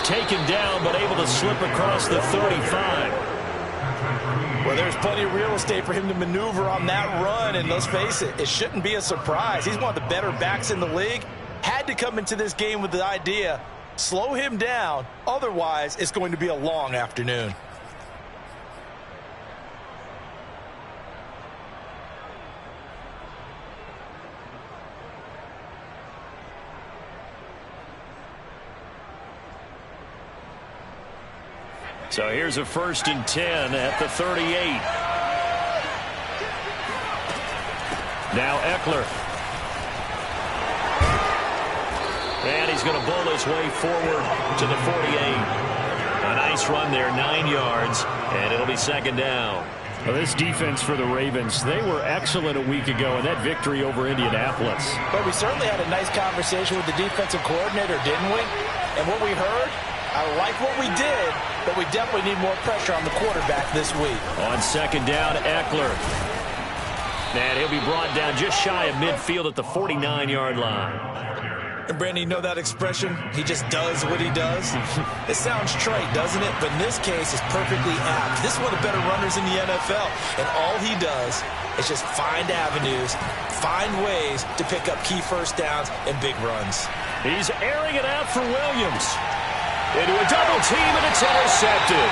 He's taken down, but able to slip across the 35. Well, there's plenty of real estate for him to maneuver on that run, and let's face it, it shouldn't be a surprise. He's one of the better backs in the league. Had to come into this game with the idea, slow him down, otherwise it's going to be a long afternoon. So here's a 1st and 10 at the 38. Now Eckler. And he's going to bull his way forward to the 48. A nice run there, 9 yards, and it'll be 2nd down. Well, this defense for the Ravens, they were excellent a week ago in that victory over Indianapolis. But we certainly had a nice conversation with the defensive coordinator, didn't we? And what we heard, I like what we did, but we definitely need more pressure on the quarterback this week. On 2nd down, Eckler. And he'll be brought down just shy of midfield at the 49-yard line. And Brandon, you know that expression? He just does what he does. It sounds trite, doesn't it? But in this case, it's perfectly apt. This is one of the better runners in the NFL. And all he does is just find avenues, find ways to pick up key first downs and big runs. He's airing it out for Williams. Into a double team, and it's intercepted.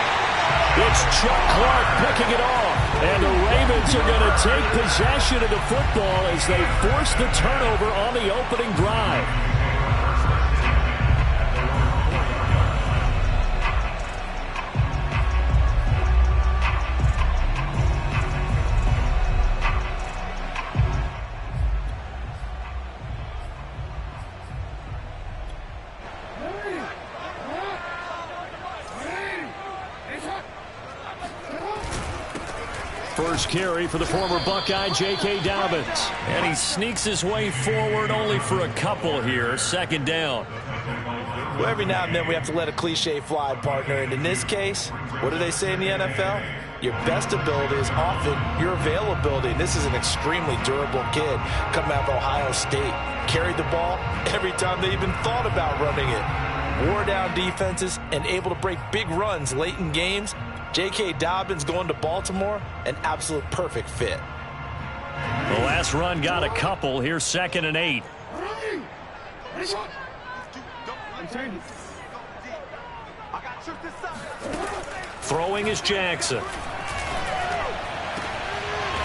It's Chuck Clark picking it off. And the Ravens are going to take possession of the football as they force the turnover on the opening drive. First carry for the former Buckeye, J.K. Dobbins. And he sneaks his way forward only for a couple here. 2nd down. Well, every now and then we have to let a cliche fly, partner. And in this case, what do they say in the NFL? Your best ability is often your availability. And this is an extremely durable kid coming out of Ohio State. Carried the ball every time they even thought about running it. Wore down defenses and able to break big runs late in games. J.K. Dobbins going to Baltimore, an absolute perfect fit. The last run got a couple. Here's 2nd and 8. Throwing is Jackson.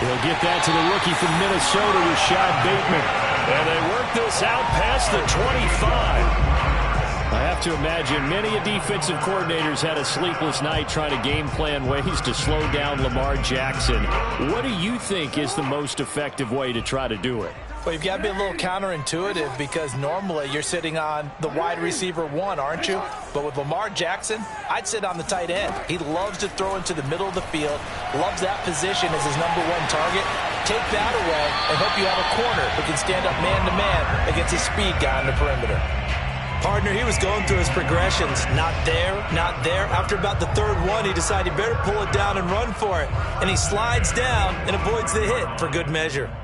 He'll get that to the rookie from Minnesota, Rashad Bateman. And they work this out past the 25. I have to imagine many defensive coordinators had a sleepless night trying to game plan ways to slow down Lamar Jackson. What do you think is the most effective way to try to do it? Well, you've got to be a little counterintuitive because normally you're sitting on the wide receiver 1, aren't you? But with Lamar Jackson, I'd sit on the tight end. He loves to throw into the middle of the field, loves that position as his #1 target. Take that away and hope you have a corner who can stand up man-to-man against his speed guy on the perimeter. Partner, he was going through his progressions. Not there, not there. After about the 3rd one, he decided he better pull it down and run for it. And he slides down and avoids the hit for good measure.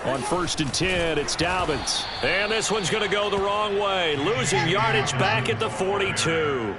On 1st and 10, it's Dobbins. And this one's going to go the wrong way. Losing yardage back at the 42.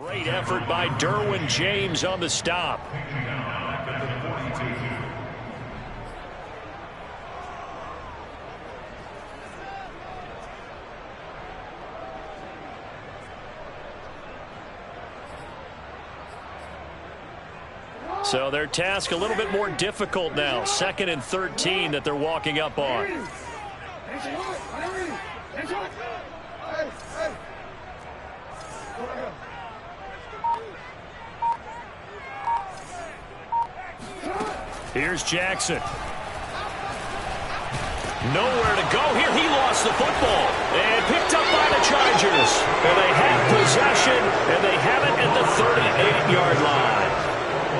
Great effort by Derwin James on the stop. So their task a little bit more difficult now. 2nd and 13 that they're walking up on. Here's Jackson. Nowhere to go here. He lost the football and picked up by the Chargers. And they have possession, and they have it at the 38-yard line.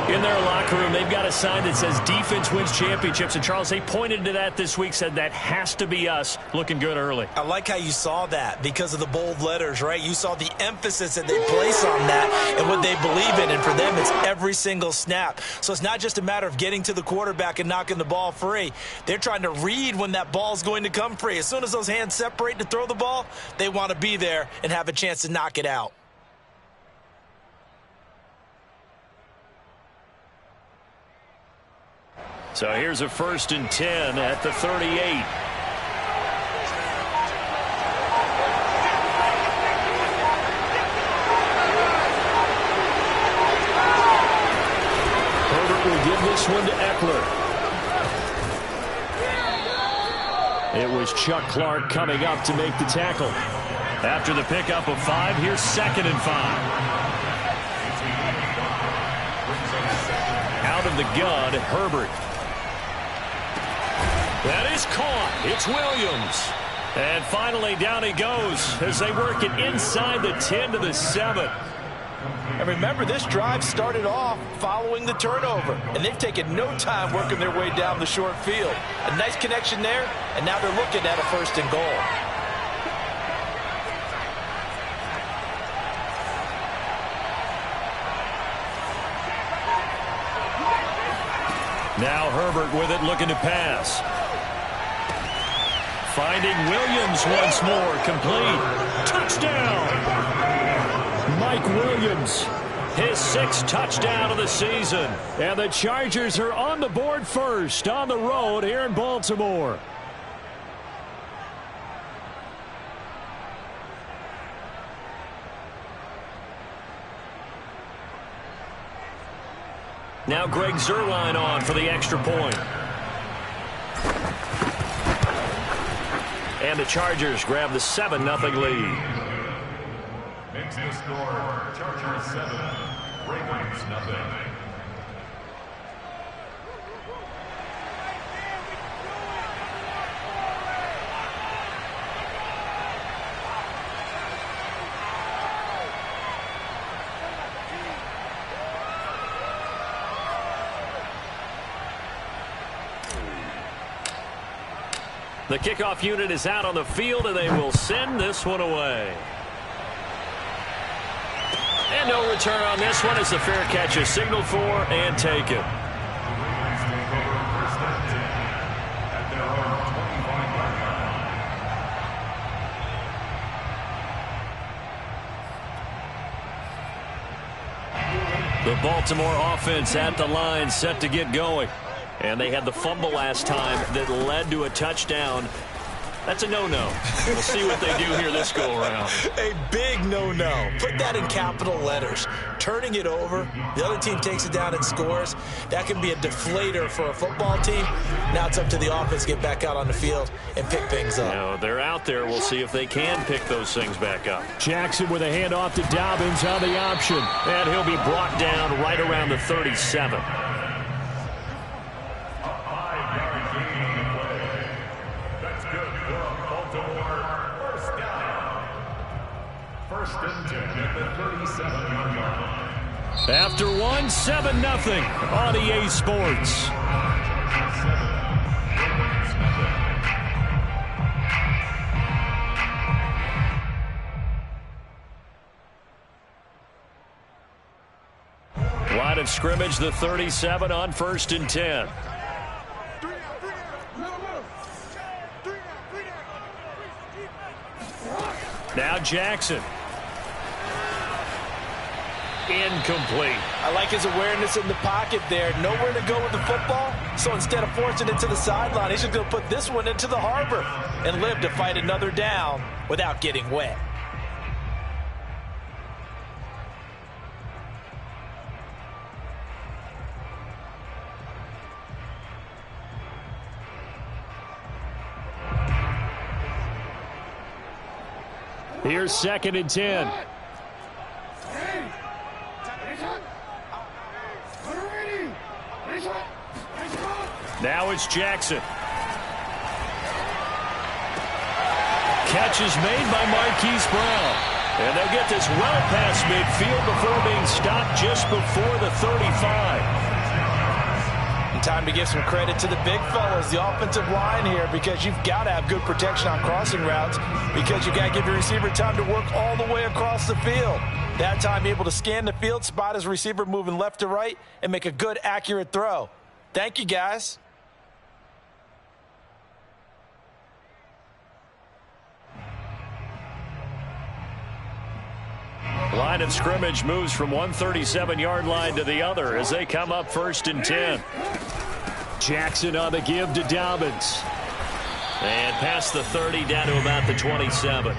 In their locker room, they've got a sign that says defense wins championships. And, Charles, they pointed to that this week, said that has to be us. Looking good early. I like how you saw that because of the bold letters, right? You saw the emphasis that they place on that and what they believe in. And for them, it's every single snap. So it's not just a matter of getting to the quarterback and knocking the ball free. They're trying to read when that ball is going to come free. As soon as those hands separate to throw the ball, they want to be there and have a chance to knock it out. So here's a 1st and 10 at the 38. Herbert will give this one to Eckler. It was Chuck Clark coming up to make the tackle. After the pickup of 5, here's 2nd and 5. Out of the gun, Herbert. That is caught. It's Williams. And finally down he goes as they work it inside the 10 to the 7. And remember, this drive started off following the turnover. And they've taken no time working their way down the short field. A nice connection there, and now they're looking at a 1st and goal. Now Herbert with it, looking to pass. Finding Williams once more, complete. Touchdown! Mike Williams, his 6th touchdown of the season. And the Chargers are on the board first on the road here in Baltimore. Now Greg Zuerlein on for the extra point. And the Chargers grab the 7-0 lead. Makes the score Chargers 7, Ravens 0. The kickoff unit is out on the field, and they will send this one away. And no return on this one as the fair catch is signaled for and taken. The Baltimore offense at the line, set to get going. And they had the fumble last time that led to a touchdown. That's a no-no. We'll see what they do here this go-around. A big no-no. Put that in capital letters. Turning it over, the other team takes it down and scores. That can be a deflator for a football team. Now it's up to the offense to get back out on the field and pick things up. Now, they're out there. We'll see if they can pick those things back up. Jackson with a handoff to Dobbins on the option. And he'll be brought down right around the 37. After one, 7-0 on EA Sports. Line of scrimmage, the 37 on 1st and 10. Now Jackson. Incomplete. I like his awareness in the pocket there. Nowhere to go with the football. So instead of forcing it to the sideline, he's just going to put this one into the harbor and live to fight another down without getting wet. Here's 2nd and 10. Now it's Jackson. Catch is made by Marquise Brown. And they'll get this well past midfield before being stopped just before the 35. And time to give some credit to the big fellas, the offensive line here, because you've got to have good protection on crossing routes because you got to give your receiver time to work all the way across the field. That time able to scan the field, spot his receiver moving left to right, and make a good, accurate throw. Thank you, guys. Line of scrimmage moves from one 37-yard line to the other as they come up 1st and 10. Jackson on the give to Dobbins. And past the 30 down to about the 27.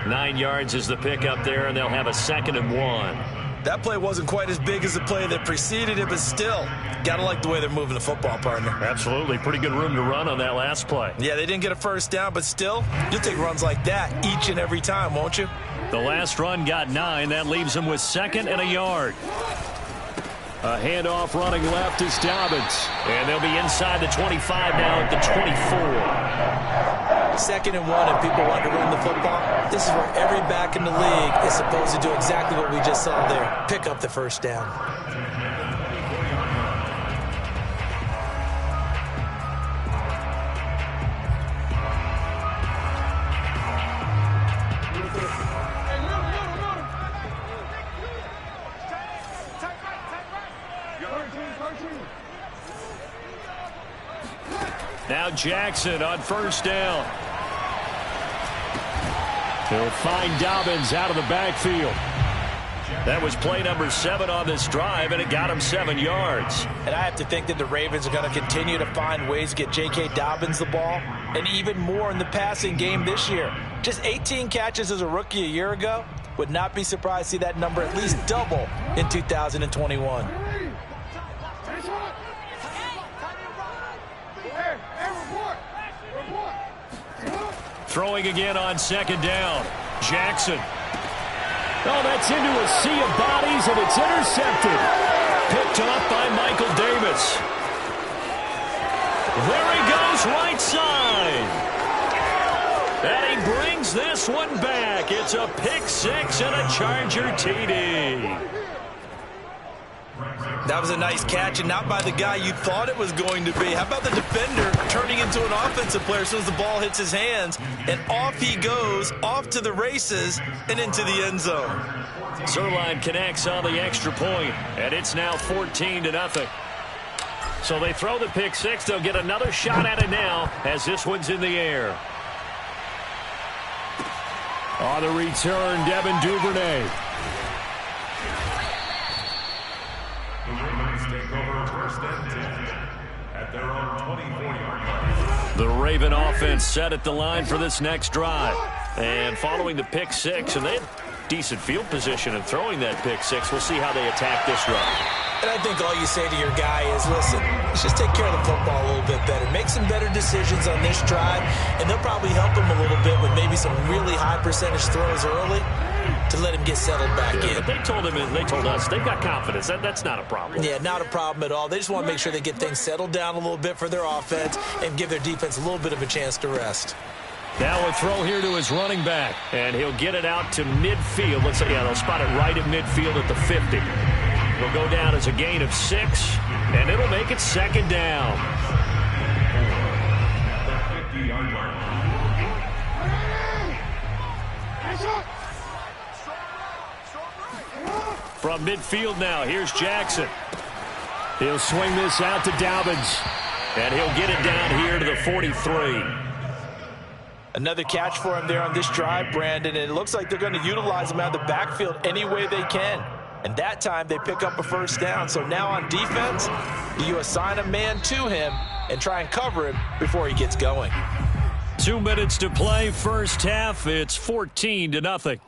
9 yards is the pickup there, and they'll have a 2nd and 1. That play wasn't quite as big as the play that preceded it, but still, got to like the way they're moving the football, partner. Absolutely. Pretty good room to run on that last play. Yeah, they didn't get a first down, but still, you'll take runs like that each and every time, won't you? The last run got 9. That leaves them with 2nd and a yard. A handoff running left is Dobbins. And they'll be inside the 25 now at the 24. 2nd and 1, and people want to run the football. This is where every back in the league is supposed to do exactly what we just saw there. Pick up the first down. Now Jackson on 1st down. He'll find Dobbins out of the backfield. That was play number 7 on this drive, and it got him 7 yards. And I have to think that the Ravens are going to continue to find ways to get J.K. Dobbins the ball, and even more in the passing game this year. Just 18 catches as a rookie a year ago. Would not be surprised to see that number at least double in 2021. Throwing again on second down. Jackson. Oh, that's into a sea of bodies, and it's intercepted. Picked off by Michael Davis. There he goes, right side. And he brings this one back. It's a pick six and a Charger TD. That was a nice catch, and not by the guy you thought it was going to be. How about the defender turning into an offensive player as soon as the ball hits his hands, and off he goes, off to the races, and into the end zone. Zerline connects on the extra point, and it's now 14-0. So they throw the pick six. They'll get another shot at it now as this one's in the air. On the return, Devin Duvernay. The Ravens take over first and 10 at their own 24-yard line. The Raven offense set at the line for this next drive. And following the pick six, and they had decent field position in throwing that pick six. We'll see how they attack this drive. And I think all you say to your guy is, listen, let's just take care of the football a little bit better. Make some better decisions on this drive, and they'll probably help him a little bit with maybe some really high percentage throws early to let him get settled back in. But they told us they've got confidence. That's not a problem. Yeah, not a problem at all. They just want to make sure they get things settled down a little bit for their offense and give their defense a little bit of a chance to rest. Now a throw here to his running back, and he'll get it out to midfield. They'll spot it right at midfield at the 50. It'll go down as a gain of 6, and it'll make it second down. The 50-yard line. From midfield now, here's Jackson. He'll swing this out to Dobbins, and he'll get it down here to the 43. Another catch for him there on this drive, Brandon, and it looks like they're going to utilize him out of the backfield any way they can. And that time they pick up a first down. So now on defense, you assign a man to him and try and cover him before he gets going. 2 minutes to play, first half. It's 14-0.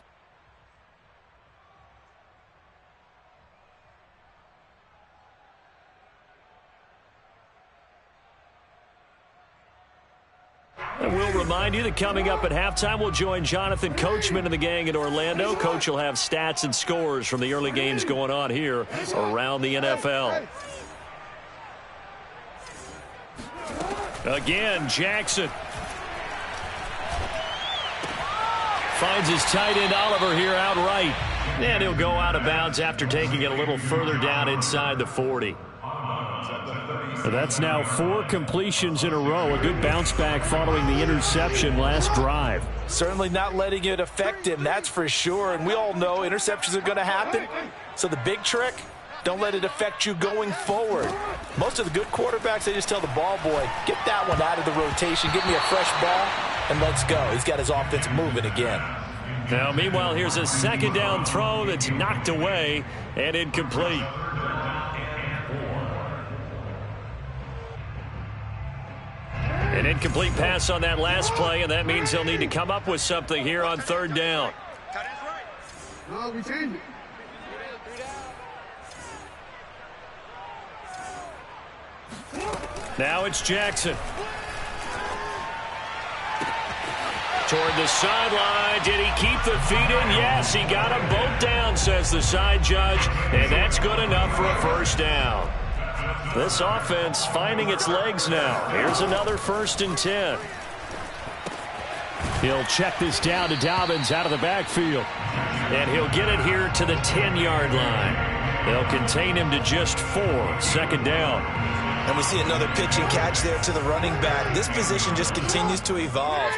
And we'll remind you that coming up at halftime, we'll join Jonathan Coachman and the gang in Orlando. Coach will have stats and scores from the early games going on here around the NFL. Again, Jackson finds his tight end Oliver here outright. And he'll go out of bounds after taking it a little further down inside the 40. That's now 4 completions in a row. A good bounce back following the interception last drive. Certainly not letting it affect him, that's for sure. And we all know interceptions are going to happen. So the big trick, don't let it affect you going forward. Most of the good quarterbacks, they just tell the ball boy, get that one out of the rotation, give me a fresh ball, and let's go. He's got his offense moving again. Now, meanwhile, here's a second down throw that's knocked away and incomplete. An incomplete pass on that last play, and that means they'll need to come up with something here on third down. No, we changed it. Now it's Jackson. Toward the sideline. Did he keep the feet in? Yes, he got them both down, says the side judge, and that's good enough for a first down. This offense finding its legs now. Here's another 1st and 10. He'll check this down to Dobbins out of the backfield. And he'll get it here to the 10-yard line. They'll contain him to just 4. Second down. And we see another pitch and catch there to the running back. This position just continues to evolve.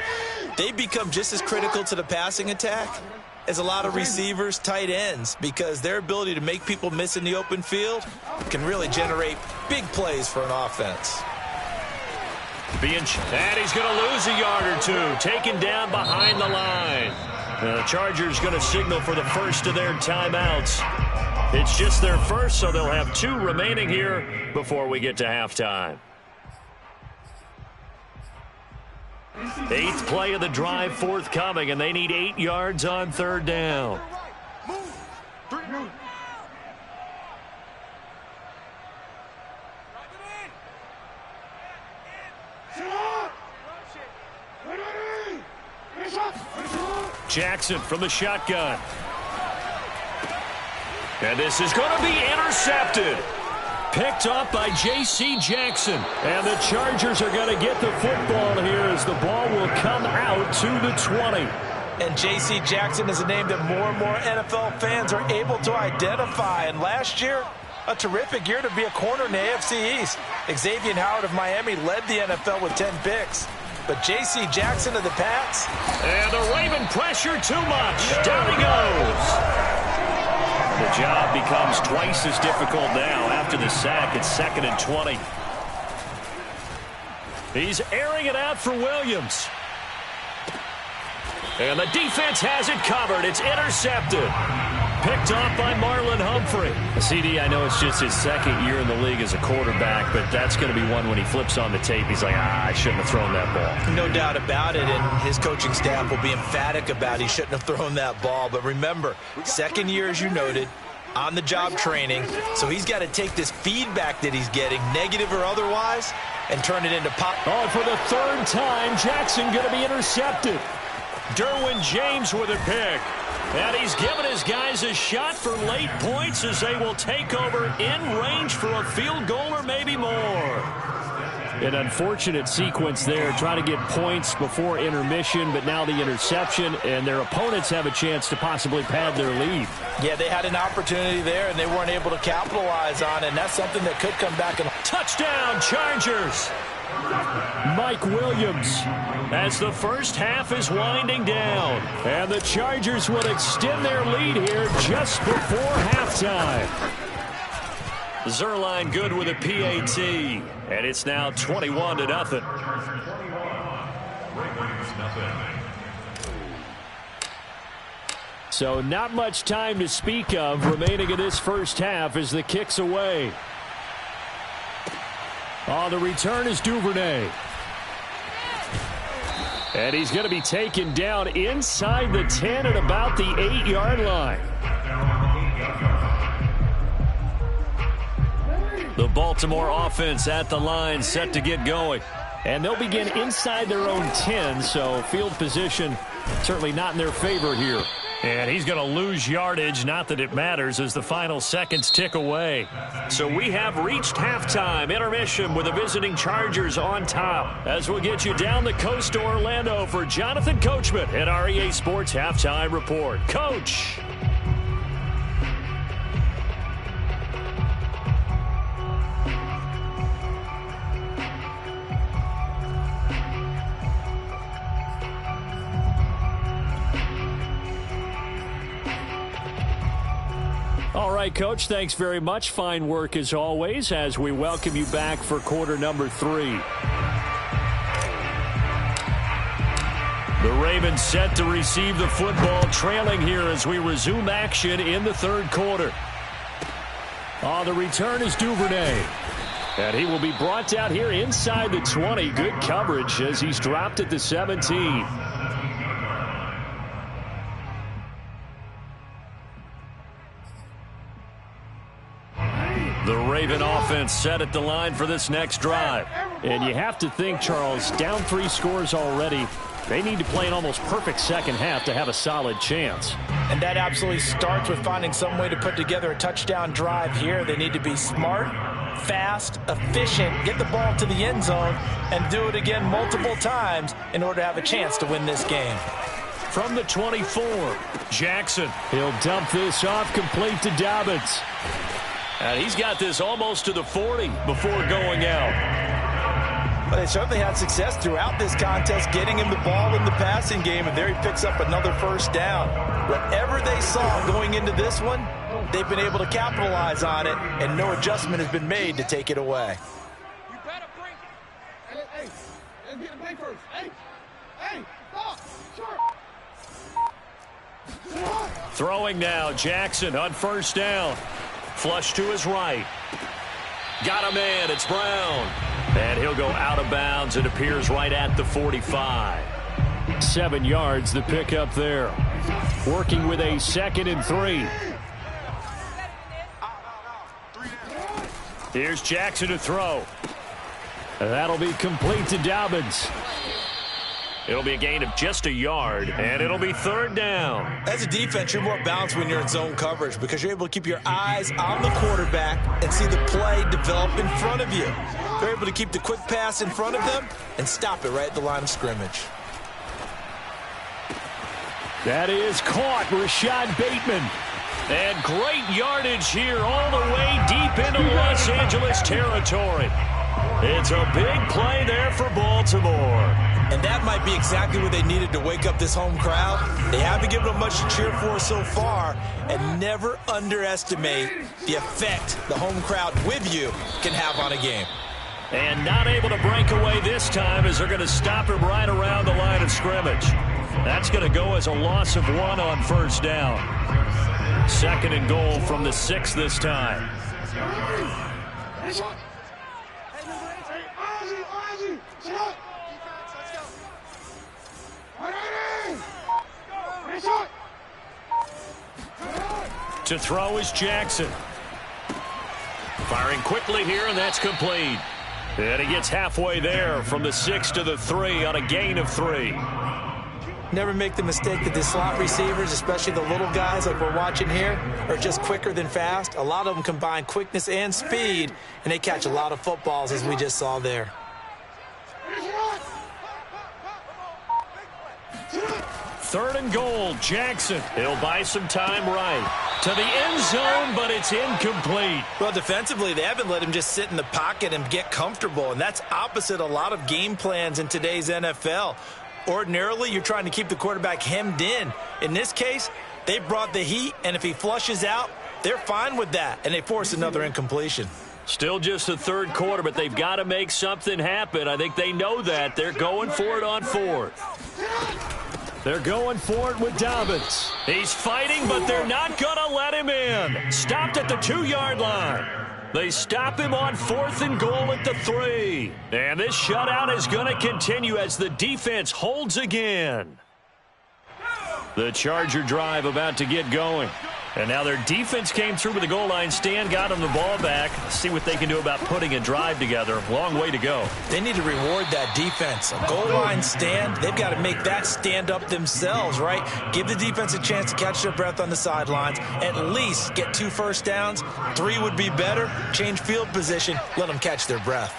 They become just as critical to the passing attack as a lot of receivers, tight ends, because their ability to make people miss in the open field can really generate big plays for an offense. And he's going to lose a yard or 2, taken down behind the line. The Chargers going to signal for the first of their timeouts. It's just their first, so they'll have 2 remaining here before we get to halftime. 8th play of the drive forthcoming, and they need 8 yards on third down. Jackson from the shotgun. And this is going to be intercepted. Picked up by J.C. Jackson. And the Chargers are going to get the football here as the ball will come out to the 20. And J.C. Jackson is a name that more and more NFL fans are able to identify. And last year, a terrific year to be a corner in the AFC East. Xavier Howard of Miami led the NFL with 10 picks. But J.C. Jackson of the Pats. And the Raven pressure too much. Down he goes. The job becomes twice as difficult now after the sack. It's 2nd and 20. He's airing it out for Williams. And the defense has it covered. It's intercepted. Picked off by Marlon Humphrey. CD, I know it's just his 2nd year in the league as a quarterback, but that's going to be one when he flips on the tape. He's like, I shouldn't have thrown that ball. No doubt about it, and his coaching staff will be emphatic about he shouldn't have thrown that ball. But remember, 2nd year, as you noted, on-the-job training, so he's got to take this feedback that he's getting, negative or otherwise, and turn it into pop. Oh, for the 3rd time, Jackson going to be intercepted. Derwin James with a pick. And he's given his guys a shot for late points as they will take over in range for a field goal or maybe more. An unfortunate sequence there, trying to get points before intermission, but now the interception, and their opponents have a chance to possibly pad their lead. Yeah, they had an opportunity there, and they weren't able to capitalize on it, and that's something that could come back. And touchdown, Chargers! Mike Williams as the first half is winding down. And the Chargers will extend their lead here just before halftime. Zerline good with a PAT. And it's now 21-0. So not much time to speak of remaining in this first half as the kick's away. On the return is Duvernay. And he's going to be taken down inside the 10 at about the 8-yard line. The Baltimore offense at the line set to get going. And they'll begin inside their own 10, so field position certainly not in their favor here. And he's going to lose yardage, not that it matters, as the final seconds tick away. So we have reached halftime, intermission with the visiting Chargers on top. As we'll get you down the coast to Orlando for Jonathan Coachman at our EA Sports Halftime Report. Coach. All right, Coach, thanks very much. Fine work as always as we welcome you back for quarter number 3. The Ravens set to receive the football, trailing here as we resume action in the 3rd quarter. On the return is Duvernay. And he will be brought down here inside the 20. Good coverage as he's dropped at the 17. The Raven offense set at the line for this next drive. And you have to think, Charles, down 3 scores already. They need to play an almost perfect second half to have a solid chance. And that absolutely starts with finding some way to put together a touchdown drive here. They need to be smart, fast, efficient, get the ball to the end zone, and do it again multiple times in order to have a chance to win this game. From the 24, Jackson. He'll dump this off, complete to Dobbins. And he's got this almost to the 40 before going out. But they certainly had success throughout this contest, getting him the ball in the passing game, and there he picks up another first down. Whatever they saw going into this one, they've been able to capitalize on it, and no adjustment has been made to take it away. You better bring it. Hey, let's get the play first. Hey, stop. Throwing now, Jackson on first down. Flush to his right. Got a man, it's Brown. And he'll go out of bounds. It appears right at the 45. 7 yards, the pickup there. Working with a 2nd and 3. Here's Jackson to throw. And that'll be complete to Dobbins. It'll be a gain of just a yard, and it'll be third down. As a defense, you're more balanced when you're in zone coverage because you're able to keep your eyes on the quarterback and see the play develop in front of you. You're able to keep the quick pass in front of them and stop it right at the line of scrimmage. That is caught, Rashad Bateman. And great yardage here all the way deep into Los Angeles territory. It's a big play there for Baltimore. And that might be exactly what they needed to wake up this home crowd. They haven't given them much to cheer for so far, and never underestimate the effect the home crowd with you can have on a game. And not able to break away this time as they're going to stop him right around the line of scrimmage. That's going to go as a loss of 1 on first down. Second and goal from the 6 this time. To throw is Jackson. Firing quickly here, and that's complete. And he gets halfway there from the 6 to the 3 on a gain of 3. Never make the mistake that the slot receivers, especially the little guys like we're watching here, are just quicker than fast. A lot of them combine quickness and speed, and they catch a lot of footballs, as we just saw there. Third and goal, Jackson. He'll buy some time right. To the end zone, but it's incomplete. Well, defensively, they haven't let him just sit in the pocket and get comfortable, and that's opposite a lot of game plans in today's NFL. Ordinarily, you're trying to keep the quarterback hemmed in. In this case, they brought the heat, and if he flushes out, they're fine with that, and they force another incompletion. Still just the third quarter, but they've got to make something happen. I think they know that. They're going for it on fourth. They're going for it with Dobbins. He's fighting, but they're not going to let him in. Stopped at the 2-yard line. They stop him on 4th and goal at the 3. And this shutout is going to continue as the defense holds again. The Charger drive about to get going. And now their defense came through with the goal line stand, got them the ball back. See what they can do about putting a drive together. Long way to go. They need to reward that defense. A goal line stand, they've got to make that stand up themselves, right? Give the defense a chance to catch their breath on the sidelines. At least get 2 first downs. 3 would be better. Change field position. Let them catch their breath.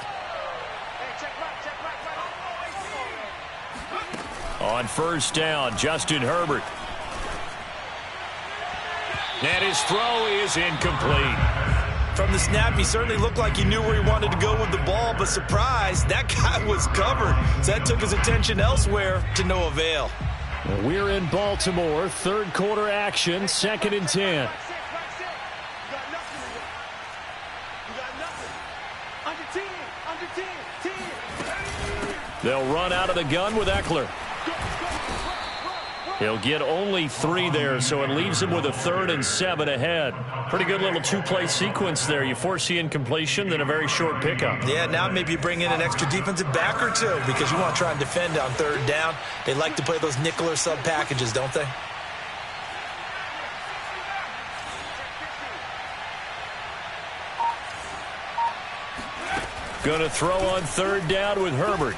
On first down, Justin Herbert. And his throw is incomplete. From the snap, he certainly looked like he knew where he wanted to go with the ball, but surprise, that guy was covered. So that took his attention elsewhere to no avail. We're in Baltimore, third quarter action, 2nd and 10. They'll run out of the gun with Eckler. He'll get only 3 there, so it leaves him with a 3rd and 7 ahead. Pretty good little 2-play sequence there. You force the incompletion, then a very short pickup. Yeah, now maybe you bring in an extra defensive back or 2 because you want to try and defend on 3rd down. They like to play those nickel or sub packages, don't they? Going to throw on 3rd down with Herbert.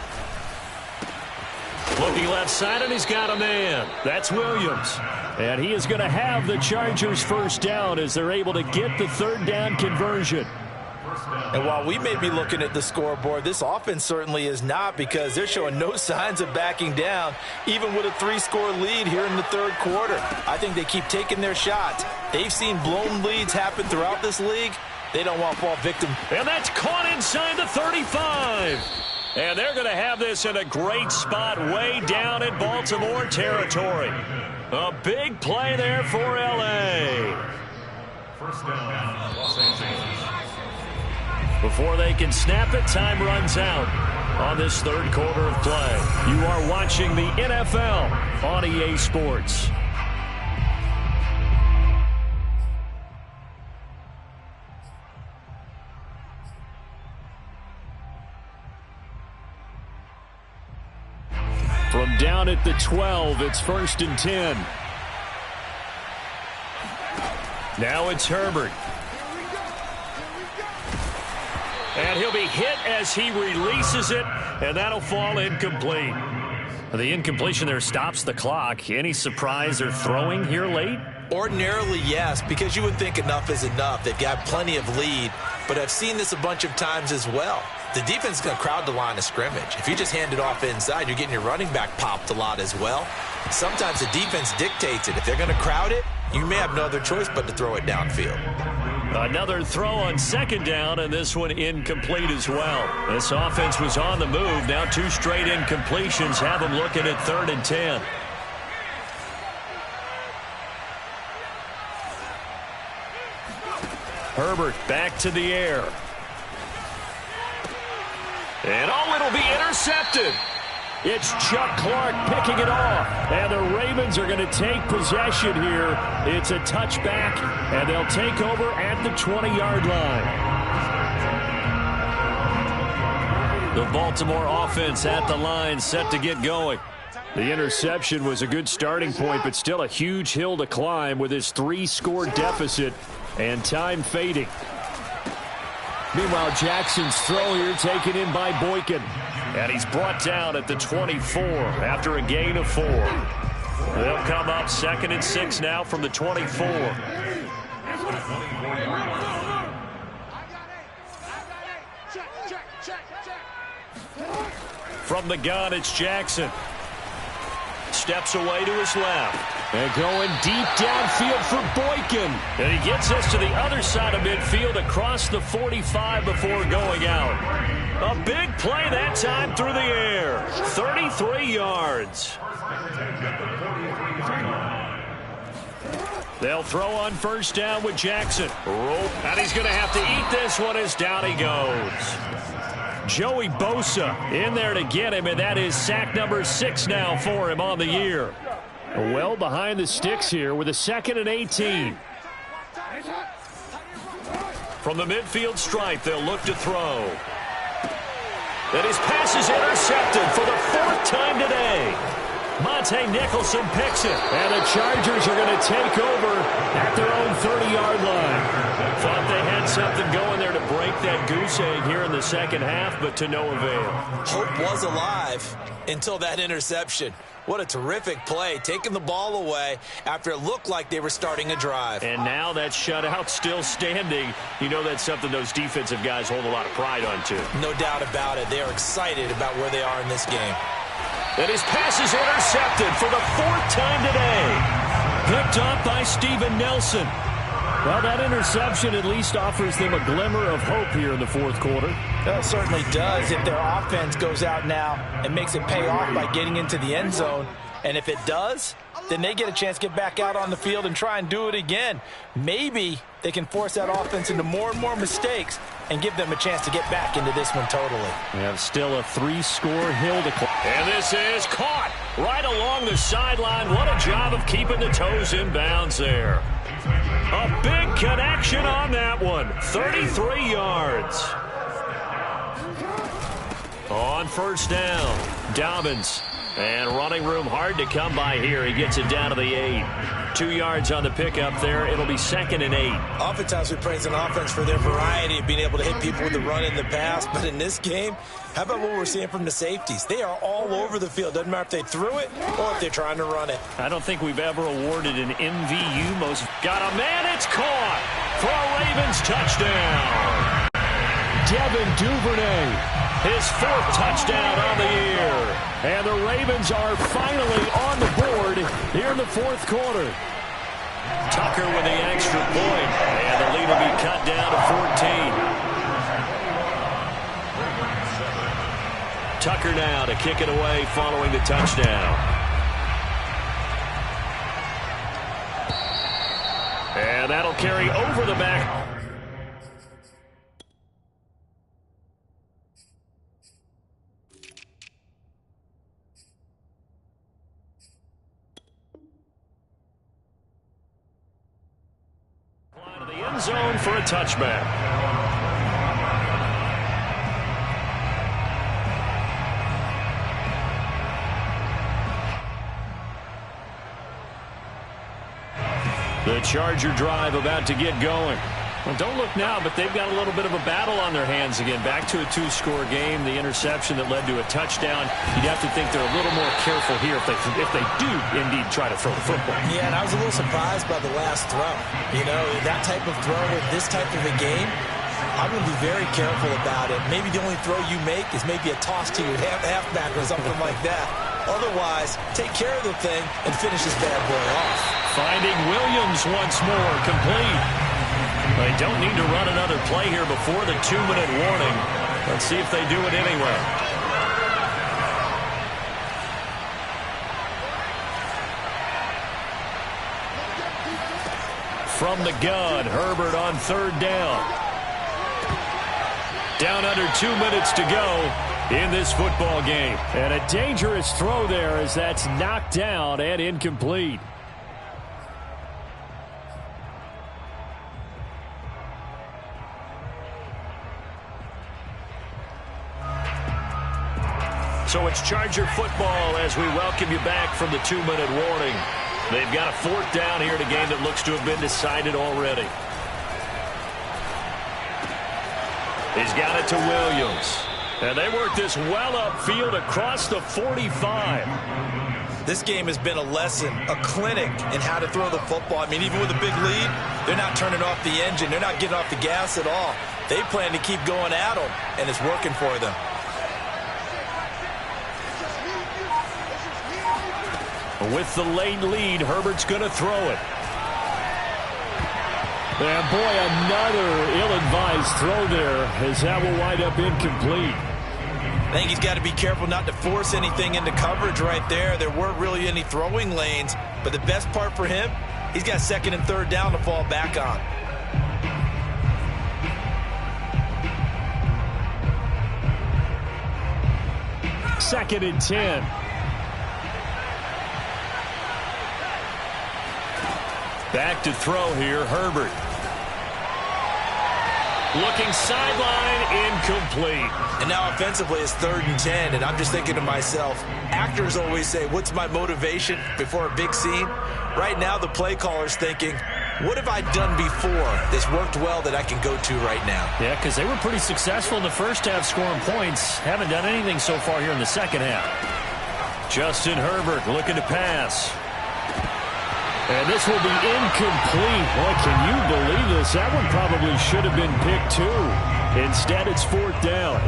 Looking left side, and he's got a man. That's Williams. And he is going to have the Chargers first down as they're able to get the 3rd down conversion. And while we may be looking at the scoreboard, this offense certainly is not because they're showing no signs of backing down, even with a 3-score lead here in the 3rd quarter. I think they keep taking their shots. They've seen blown leads happen throughout this league. They don't want to fall victim. And that's caught inside the 35. And they're going to have this in a great spot way down in Baltimore territory. A big play there for L.A. First down, Los Angeles. Before they can snap it, time runs out on this 3rd quarter of play. You are watching the NFL on EA Sports. From down at the 12, it's 1st and 10. Now it's Herbert. And he'll be hit as he releases it, and that'll fall incomplete. The incompletion there stops the clock. Any surprise they're throwing here late? Ordinarily, yes, because you would think enough is enough. They've got plenty of lead, but I've seen this a bunch of times as well. The defense is going to crowd the line of scrimmage. If you just hand it off inside, you're getting your running back popped a lot as well. Sometimes the defense dictates it. If they're going to crowd it, you may have no other choice but to throw it downfield. Another throw on second down, and this one incomplete as well. This offense was on the move. Now 2 straight incompletions have them looking at 3rd and 10. Herbert back to the air. And it'll be intercepted. It's Chuck Clark picking it off. And the Ravens are going to take possession here. It's a touchback, and they'll take over at the 20-yard line. The Baltimore offense at the line, set to get going. The interception was a good starting point, but still a huge hill to climb with his 3-score deficit and time fading. Meanwhile, Jackson's throw here taken in by Boykin. And he's brought down at the 24 after a gain of 4. They'll come up 2nd and 6 now from the 24. From the gun, it's Jackson. Steps away to his left. And going deep downfield for Boykin. And he gets us to the other side of midfield across the 45 before going out. A big play that time through the air. 33 yards. They'll throw on 1st down with Jackson. And he's going to have to eat this one as down he goes. Joey Bosa in there to get him, and that is sack number 6 now for him on the year. Well behind the sticks here with a 2nd and 18. From the midfield stripe, they'll look to throw. And his pass is intercepted for the 4th time today. Monte Nicholson picks it. And the Chargers are going to take over at their own 30-yard line. Thought they had something going there to break that goose egg here in the second half, but to no avail. Hope was alive until that interception. What a terrific play, taking the ball away after it looked like they were starting a drive. And now that shutout still standing. You know that's something those defensive guys hold a lot of pride on, too. No doubt about it. They are excited about where they are in this game. And his pass is intercepted for the 4th time today. Picked up by Steven Nelson. Well, that interception at least offers them a glimmer of hope here in the 4th quarter. Well, it certainly does if their offense goes out now and makes it pay off by getting into the end zone. And if it does, then they get a chance to get back out on the field and try and do it again. Maybe they can force that offense into more and more mistakes and give them a chance to get back into this one totally. We have still a 3-score hill to climb. And this is caught right along the sideline. What a job of keeping the toes in bounds there. A big connection on that one. 33 yards. On 1st down, Dobbins. And running room hard to come by here. He gets it down to the 8. 2 yards on the pickup there. It'll be 2nd and 8. Oftentimes we praise an offense for their variety of being able to hit people with the run in the pass. But in this game, how about what we're seeing from the safeties? They are all over the field. Doesn't matter if they threw it or if they're trying to run it. I don't think we've ever awarded an MVU most. Got a man. It's caught for a Ravens touchdown. Devin Duvernay, his 4th touchdown on the year. And the Ravens are finally on the board here in the 4th quarter. Tucker with the extra point. And the lead will be cut down to 14. Tucker now to kick it away following the touchdown. And that'll carry over the back. Zone for a touchback. The Charger drive about to get going. Well, don't look now, but they've got a little bit of a battle on their hands again. Back to a 2-score game. The interception that led to a touchdown. You'd have to think they're a little more careful here if they do indeed try to throw the football. Yeah, and I was a little surprised by the last throw. You know, that type of throw in this type of a game, I'm going to be very careful about it. Maybe the only throw you make is maybe a toss to your halfback or something like that. Otherwise, take care of the thing and finish this bad boy off. Finding Williams once more, complete. They don't need to run another play here before the 2-minute warning. Let's see if they do it anyway. From the gun, Herbert on 3rd down. Down under 2 minutes to go in this football game. And a dangerous throw there as that's knocked down and incomplete. So it's Charger football as we welcome you back from the 2-minute warning. They've got a 4th down here in a game that looks to have been decided already. He's got it to Williams. And they work this well upfield across the 45. This game has been a lesson, a clinic in how to throw the football. I mean, even with a big lead, they're not turning off the engine. They're not getting off the gas at all. They plan to keep going at them, and it's working for them. With the late lead, Herbert's going to throw it. And boy, another ill-advised throw there as that will wind up incomplete. I think he's got to be careful not to force anything into coverage right there. There weren't really any throwing lanes, but the best part for him, he's got 2nd and 3rd down to fall back on. Second and 10. Back to throw here, Herbert. Looking sideline, incomplete. And now offensively it's 3rd and 10, and I'm just thinking to myself, actors always say, what's my motivation before a big scene? Right now the play caller's thinking, what have I done before that's worked well that I can go to right now? Yeah, because they were pretty successful in the first half scoring points. Haven't done anything so far here in the second half. Justin Herbert looking to pass. And this will be incomplete. Boy, can you believe this? That one probably should have been picked too. Instead, it's 4th down.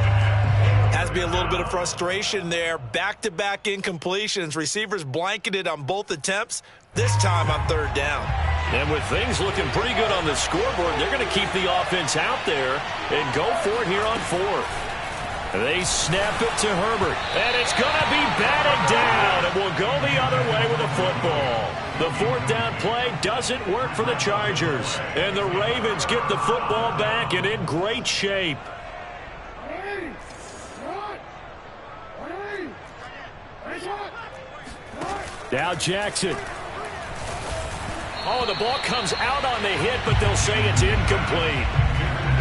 Has to be a little bit of frustration there. Back-to-back incompletions. Receivers blanketed on both attempts. This time on 3rd down. And with things looking pretty good on the scoreboard, they're going to keep the offense out there and go for it here on 4th. They snap it to Herbert. And it's going to be batted down. And will go the other way with the football. The 4th down play doesn't work for the Chargers. And the Ravens get the football back and in great shape. Now Jackson. Oh, the ball comes out on the hit, but they'll say it's incomplete.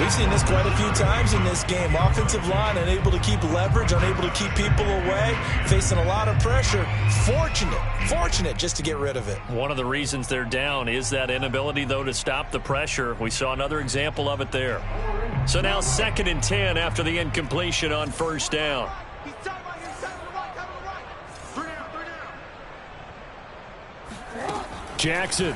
We've seen this quite a few times in this game. Offensive line unable to keep leverage, unable to keep people away, facing a lot of pressure. Fortunate just to get rid of it. One of the reasons they're down is that inability, though, to stop the pressure. We saw another example of it there. So now 2nd and 10 after the incompletion on 1st down. Jackson.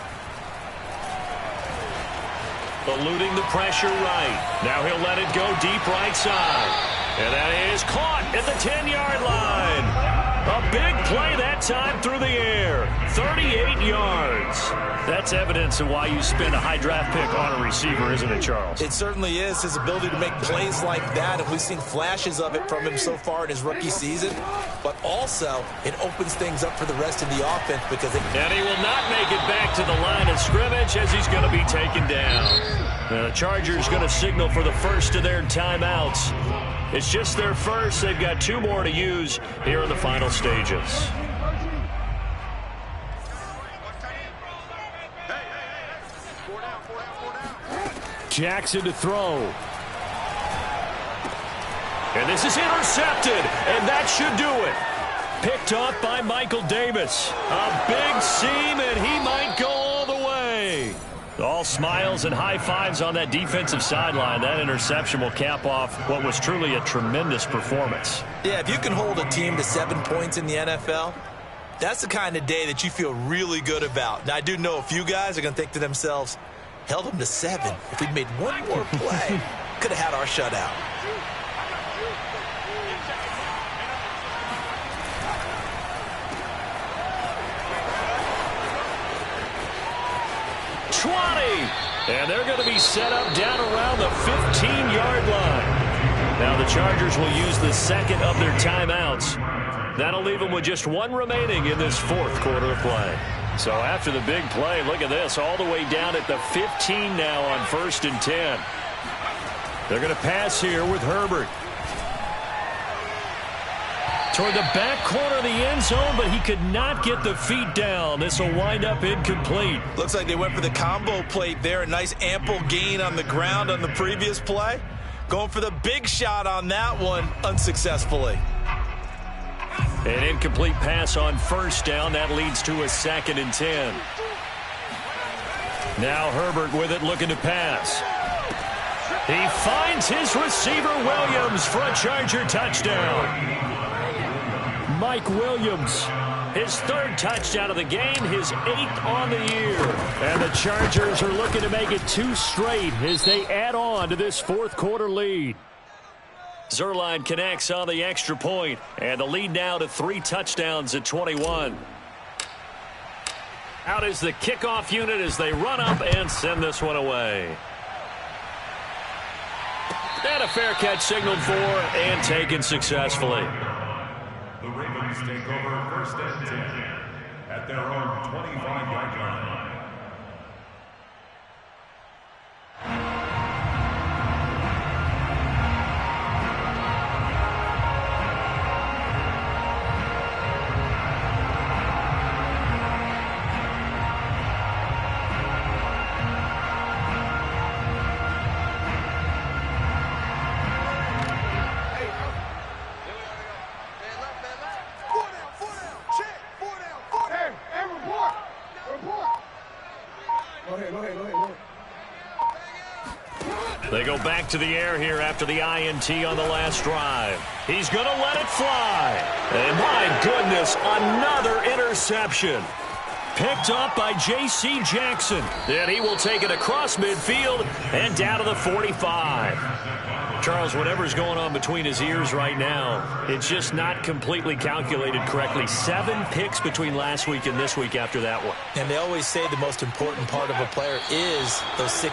Eluding the pressure right. Now he'll let it go deep right side. And that is caught at the 10-yard line. A big play that time through the air. 38 yards. That's evidence of why you spend a high draft pick on a receiver, isn't it, Charles? It certainly is. His ability to make plays like that, and we've seen flashes of it from him so far in his rookie season. But also, it opens things up for the rest of the offense because And he will not make it back to the line of scrimmage as he's going to be taken down. The Chargers going to signal for the first of their timeouts. It's just their first. They've got 2 more to use here in the final stages. Jackson to throw. And this is intercepted, and that should do it. Picked off by Michael Davis. A big seam, and he might go all the way. All smiles and high fives on that defensive sideline. That interception will cap off what was truly a tremendous performance. Yeah, if you can hold a team to 7 points in the NFL, that's the kind of day that you feel really good about. Now, I do know a few guys are going to think to themselves, held them to 7. If we'd made one more play, could have had our shutout. And they're going to be set up down around the 15-yard line. Now the Chargers will use the second of their timeouts. That'll leave them with just 1 remaining in this fourth quarter of play. So after the big play, look at this, all the way down at the 15 now on 1st and 10. They're going to pass here with Herbert. Toward the back corner of the end zone, but he could not get the feet down. This will wind up incomplete. Looks like they went for the combo plate there. A nice ample gain on the ground on the previous play. Going for the big shot on that one unsuccessfully. An incomplete pass on 1st down. That leads to a 2nd and 10. Now Herbert with it, looking to pass. He finds his receiver Williams for a Charger touchdown. Mike Williams, his 3rd touchdown of the game, his 8th on the year. And the Chargers are looking to make it 2 straight as they add on to this fourth quarter lead. Zuerlein connects on the extra point, and the lead now to 3 touchdowns at 21. Out is the kickoff unit as they run up and send this one away. And a fair catch signaled for and taken successfully. The Ravens take over 1st and 10 at their own 25-yard line. They go back to the air here after the INT on the last drive. He's going to let it fly. And my goodness, another interception. Picked up by J.C. Jackson. And he will take it across midfield and down to the 45. Charles, whatever's going on between his ears right now, it's just not completely calculated correctly. 7 picks between last week and this week after that one. And they always say the most important part of a player is those 6